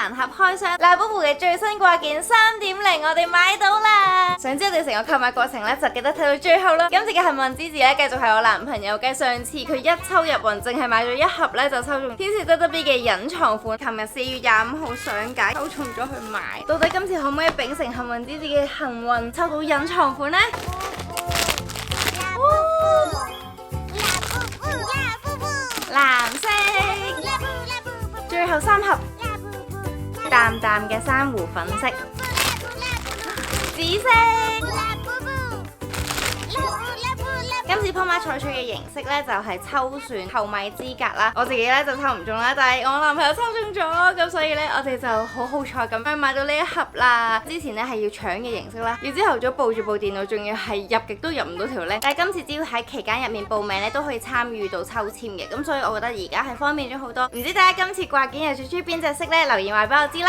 盲盒開箱，Labubu 嘅最新掛件3.0我哋買到啦！想知我哋成個購買過程咧，就記得睇到最後啦。今次嘅幸運之字咧，繼續係我男朋友嘅。上次佢一抽入運，淨係買咗一盒咧，就抽中天使 WB 嘅隱藏款。琴日4月25號上架，抽中咗去買。到底今次可唔可以秉承幸運之子嘅幸運，抽到隱藏款呢？藍色，最後3盒，淡淡嘅珊瑚粉色，紫色。今次鋪馬採取嘅形式咧，就係抽選購買資格啦。我自己咧就抽唔中啦，但係我男朋友抽中咗，咁所以咧我哋就好彩咁樣買到呢一盒啦。之前咧係要搶嘅形式啦，要朝頭早抱住部電腦，仲要係入極都入唔到條咧。但係今次只要喺期間入面報名咧，都可以參與到抽籤嘅，咁所以我覺得而家係方便咗好多。唔知大家今次掛件又最中意邊隻色咧？留言話俾我知啦。